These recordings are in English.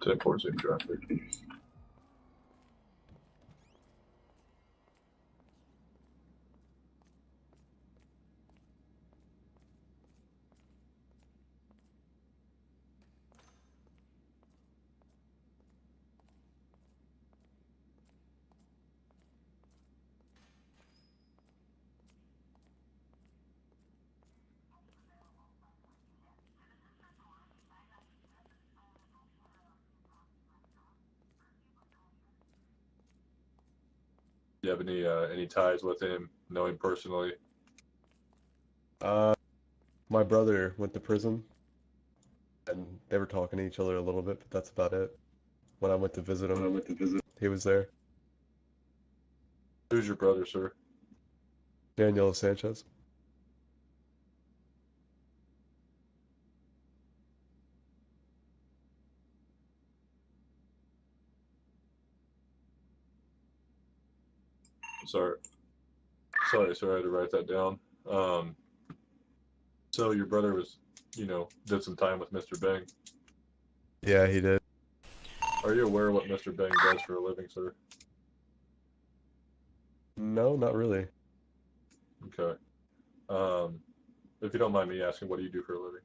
to enforcing traffic. Do you have any ties with him, know him personally? My brother went to prison, and they were talking to each other a little bit, but that's about it. When I went to visit him, he was there. Who's your brother, sir? Daniel Sanchez. Sorry, sir, I had to write that down. So your brother was, did some time with Mr. Beng. Yeah, he did. Are you aware of what Mr. Beng does for a living, sir? No, not really. Okay. If you don't mind me asking, what do you do for a living?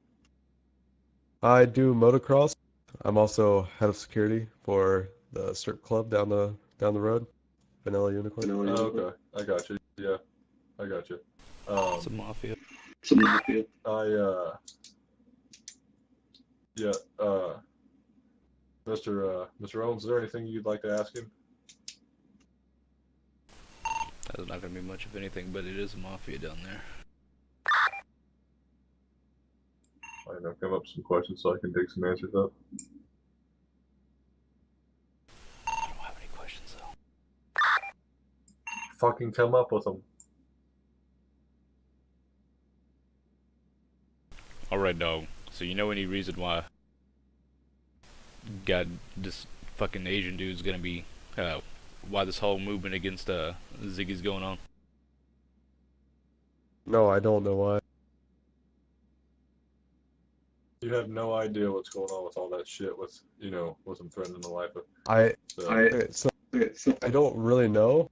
I do motocross. I'm also head of security for the strip club down the road, Vanilla Unicorn. Oh, okay, I got you. Yeah, I got you. Some mafia. Yeah, Mr. Owens, is there anything you'd like to ask him? That's not gonna be much of anything, but it is a mafia down there. I know, come up with some questions so I can dig some answers up. I don't have any questions though. Fucking come up with them. Alright, dog. So you know any reason why this fucking Asian dude's gonna be, why this whole movement against Ziggy's going on? No, I don't know why. You have no idea what's going on with all that shit with, with him threatening the life of. Okay, so I don't really know,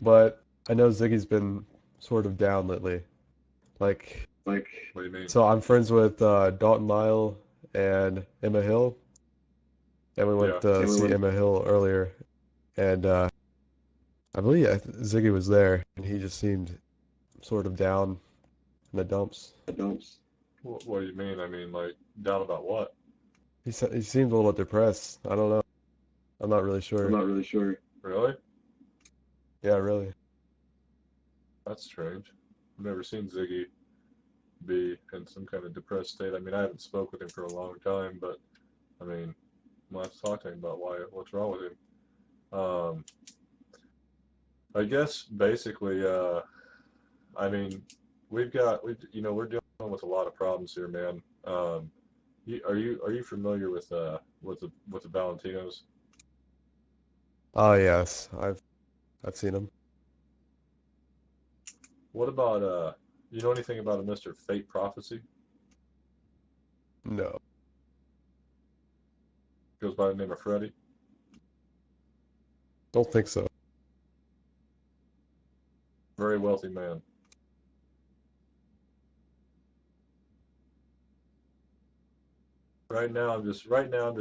but I know Ziggy's been sort of down lately. Like, What do you mean? so I'm friends with Dalton Lyle and Emma Hill, and we went to see Emma Hill earlier, and I believe Ziggy was there, and he just seemed sort of down in the dumps. What do you mean? I mean, like, down about what? He seemed a little depressed. I don't know. I'm not really sure. Really? Yeah, really. That's strange. I've never seen Ziggy be in some kind of depressed state. I mean, I haven't spoke with him for a long time, but I mean, we'll have to talk to him about what's wrong with him. I guess basically, I mean, we're dealing with a lot of problems here, man. Are you familiar with the Valentinos? Oh yes, I've seen him. What about you know anything about a Mr. Fate Prophecy? No. Goes by the name of Freddy. Don't think so. Very wealthy man. Right now I'm just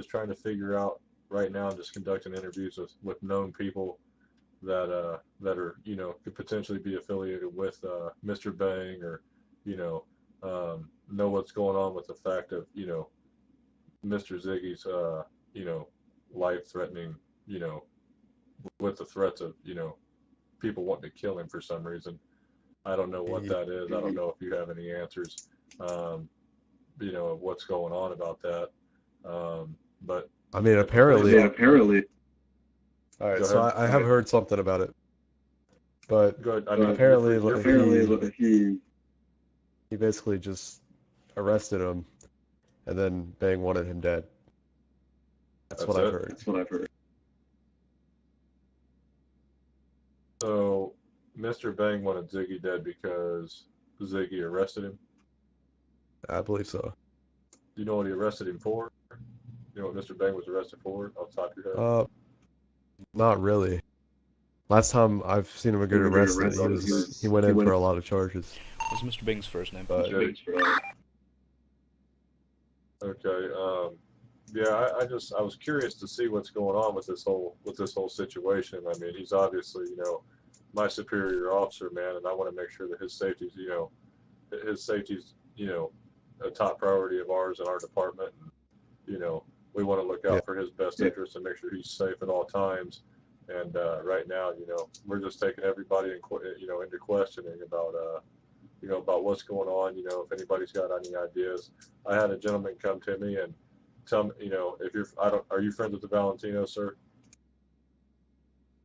trying to figure out. Right now I'm just conducting interviews with known people that are could potentially be affiliated with Mr. Bang, or know what's going on with the fact of Mr. Ziggy's life threatening, with the threats of people wanting to kill him for some reason. I don't know what that is. I don't know if you have any answers, of what's going on about that. But I mean, apparently. All right, so I have heard something about it, but Good. I mean, apparently he basically just arrested him, and then Bang wanted him dead. That's what I've heard. So, Mr. Bang wanted Ziggy dead because Ziggy arrested him. I believe so. Do you know what he arrested him for? You know what Mr. Beng was arrested for off the top of your head? Not really. Last time I've seen him get arrested, he went in for a lot of charges. What's Mr. Bing's first name? But Okay. Yeah, I was curious to see what's going on with this whole situation. I mean, he's obviously, my superior officer, man, and I want to make sure that his safety's, a top priority of ours in our department. And, we want to look out for his best interests and make sure he's safe at all times. And right now, we're just taking everybody into questioning about, about what's going on. If anybody's got any ideas. I had a gentleman come to me and tell me, if are you friends with the Valentino, sir?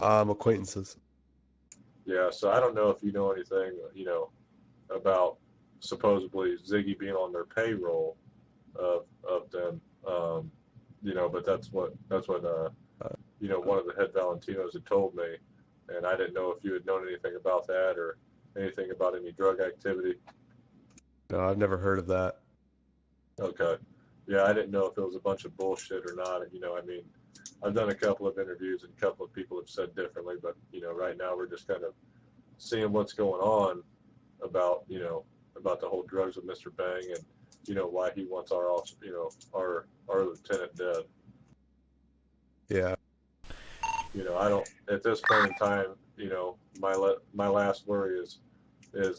acquaintances. Yeah. So I don't know if you know anything, about supposedly Ziggy being on their payroll of them. But that's what one of the head Valentinos had told me, and I didn't know if you had known anything about that or anything about any drug activity. No, I've never heard of that. Okay. Yeah, I didn't know if it was a bunch of bullshit or not. I mean, I've done a couple of interviews and a couple of people have said differently, but right now we're just kind of seeing what's going on about about the whole drugs with Mr. Bang and why he wants our lieutenant dead. Yeah. I don't at this point in time. My last worry is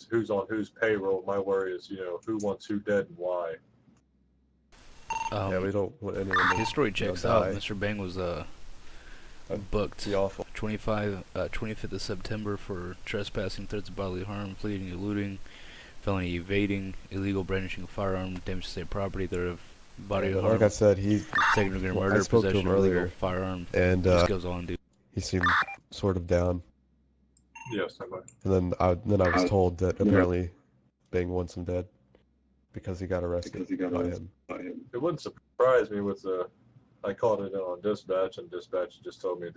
who's on whose payroll. My worry is who wants who dead and why. Yeah, we don't want anyone to His story checks out. Mr. Bang was booked awful. 25th of September for trespassing, threats of bodily harm, fleeing, eluding, felony evading, illegal brandishing of firearm, damage to state property, threat of bodily harm. Like I said, second degree murder, I spoke to possession him of earlier, illegal firearm. and this goes on, dude. He seemed sort of down. Yes, I might. And then I was told that apparently Bing wants him dead because he got arrested by him. It wouldn't surprise me with I called it in on dispatch, and dispatch just told me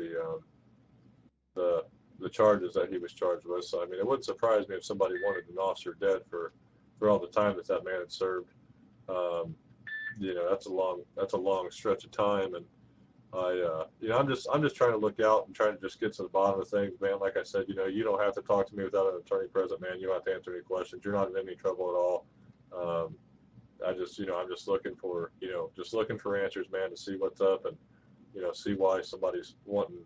the charges that he was charged with. So I mean, it wouldn't surprise me if somebody wanted an officer dead for all the time that man had served. That's a long stretch of time, and I'm just trying to look out and trying to just get to the bottom of things, man. Like I said, you don't have to talk to me without an attorney present, man. You don't have to answer any questions. You're not in any trouble at all. I'm just looking for, answers, man, to see what's up and, see why somebody's wanting,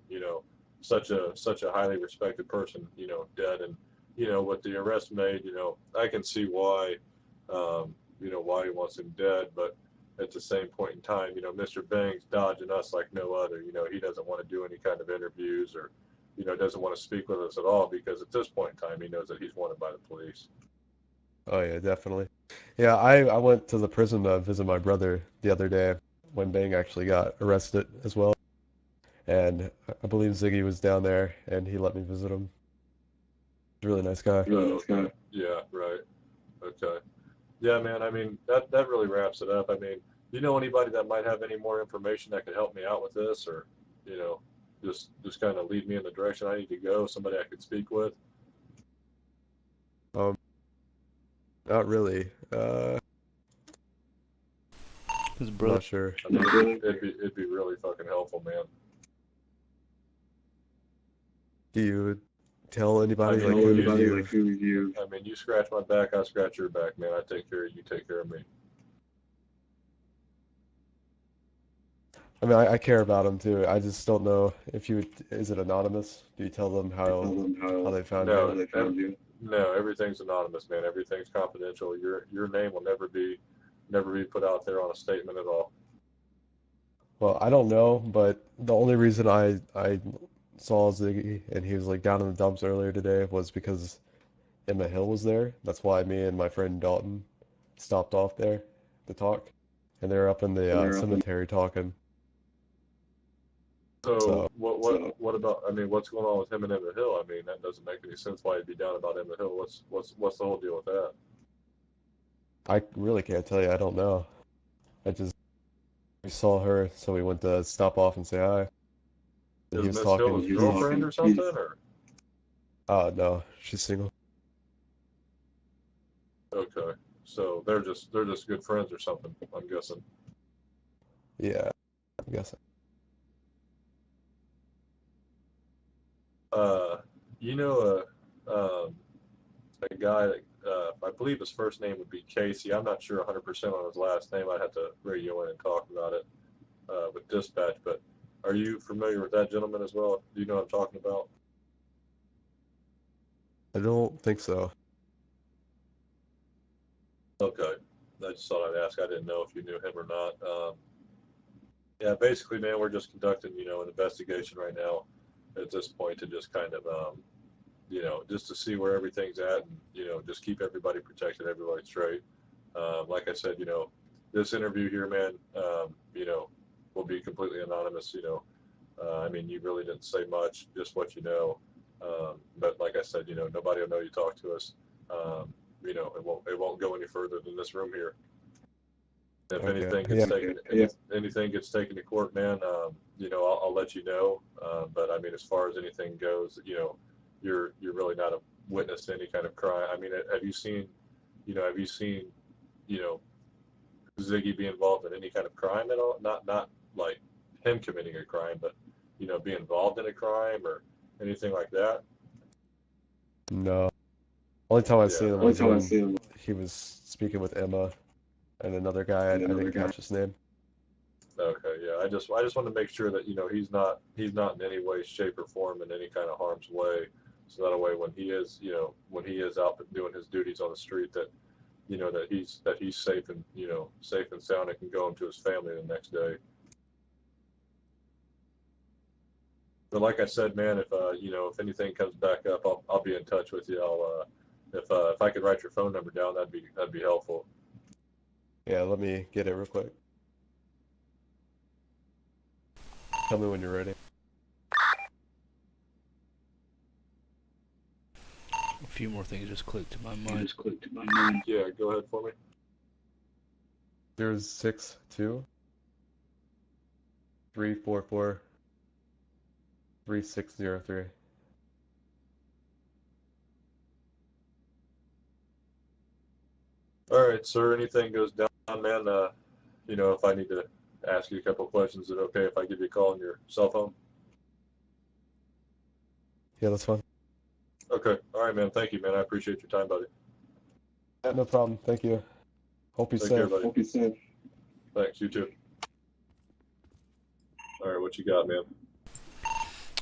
such a highly respected person, dead. And, with the arrest made, I can see why, why he wants him dead. But at the same point in time, Mr. Bang's dodging us like no other. He doesn't want to do any kind of interviews or, doesn't want to speak with us at all because at this point in time, he knows that he's wanted by the police. Oh yeah, definitely. Yeah, I went to the prison to visit my brother the other day when Bang actually got arrested as well. And I believe Ziggy was down there and he let me visit him. He's a really nice guy. Yeah, right. Okay. Yeah, man, I mean, that really wraps it up. I mean, you know anybody that might have any more information that could help me out with this or, just kind of lead me in the direction I need to go, somebody I could speak with? Not really. His brother. Not sure. I mean, it'd be really fucking helpful, man. Do you tell anybody I mean, who you? I mean, you scratch my back, I scratch your back, man. I take care of you, take care of me. I mean, I care about him too. I just don't know if you is it anonymous? Do you tell them how they found you? No, everything's anonymous, man. Everything's confidential. Your name will never be put out there on a statement at all. Well, I don't know, but the only reason I saw Ziggy and he was like down in the dumps earlier today was because Emma Hill was there. That's why me and my friend Dalton stopped off there to talk, and they were up in the cemetery talking. So what about? I mean, what's going on with him and Emma Hill? I mean, that doesn't make any sense. Why he'd be down about Emma Hill? What's the whole deal with that? I really can't tell you. I don't know. We saw her, so we went to stop off and say hi. Is Miss Hill his girlfriend or something, or? No, she's single. Okay, so they're just good friends or something, I'm guessing. Yeah. I'm guessing. You know, a guy that, I believe his first name would be Casey. I'm not sure 100% on his last name. I'd have to radio in and talk about it with dispatch. But are you familiar with that gentleman as well? Do you know what I'm talking about? I don't think so. Okay. I just thought I'd ask. I didn't know if you knew him or not. Yeah, basically, man, we're just conducting, an investigation right now at this point to just kind of, just to see where everything's at and, just keep everybody protected, everybody straight. Like I said, this interview here, man, will be completely anonymous, I mean, you really didn't say much, just what you know. But like I said, nobody will know you talk to us. It won't go any further than this room here. If Okay. anything gets taken, anything gets taken to court, man, I'll let you know. But I mean, as far as anything goes, you're really not a witness to any kind of crime. I mean, have you seen, you know, Ziggy be involved in any kind of crime at all? Not like him committing a crime, but be involved in a crime or anything like that. No. Only time I've seen him Only was time I've when seen him. he was speaking with Emma and another guy. I didn't catch his name. Okay, yeah. I just want to make sure that he's not in any way, shape, or form in any kind of harm's way. So that way, when he is out doing his duties on the street, that that he's safe and safe and sound and can go home to his family the next day. But like I said, man, if anything comes back up, I'll be in touch with you. If I could write your phone number down, that'd be helpful. Yeah, let me get it real quick. Tell me when you're ready. A few more things just clicked to my mind. Yeah, go ahead for me. 062 344 3603. All right, sir. Anything goes down, man. If I need to ask you a couple of questions, is it okay if I give you a call on your cell phone? Yeah, that's fine. Okay. All right, man. Thank you, man. I appreciate your time, buddy. Yeah, no problem. Thank you. Hope you're Take safe. care, buddy. Hope you're safe. Thanks. You too. All right, what you got, man?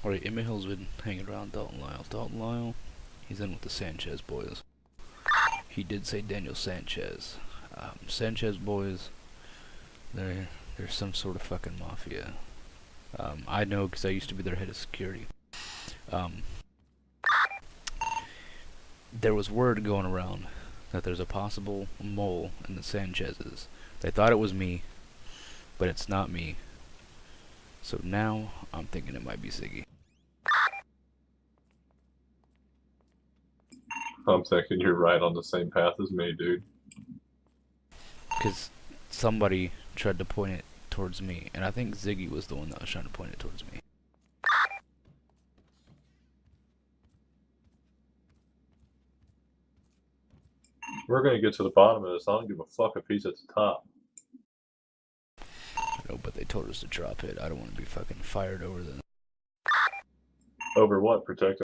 Alright, Emmett Hill's been hanging around Dalton Lyle. Dalton Lyle, he's in with the Sanchez boys. He did say Daniel Sanchez. Sanchez boys, they're some sort of fucking mafia. I know because I used to be their head of security. There was word going around that there's a possible mole in the Sanchez's. They thought it was me, but it's not me. So now I'm thinking it might be Ziggy. I'm thinking you're right on the same path as me, dude. Because somebody tried to point it towards me, and I think Ziggy was the one that was trying to point it towards me. We're gonna get to the bottom of this. I don't give a fuck if he's at the top. I know, but they told us to drop it. I don't want to be fucking fired over this. Over what? Protect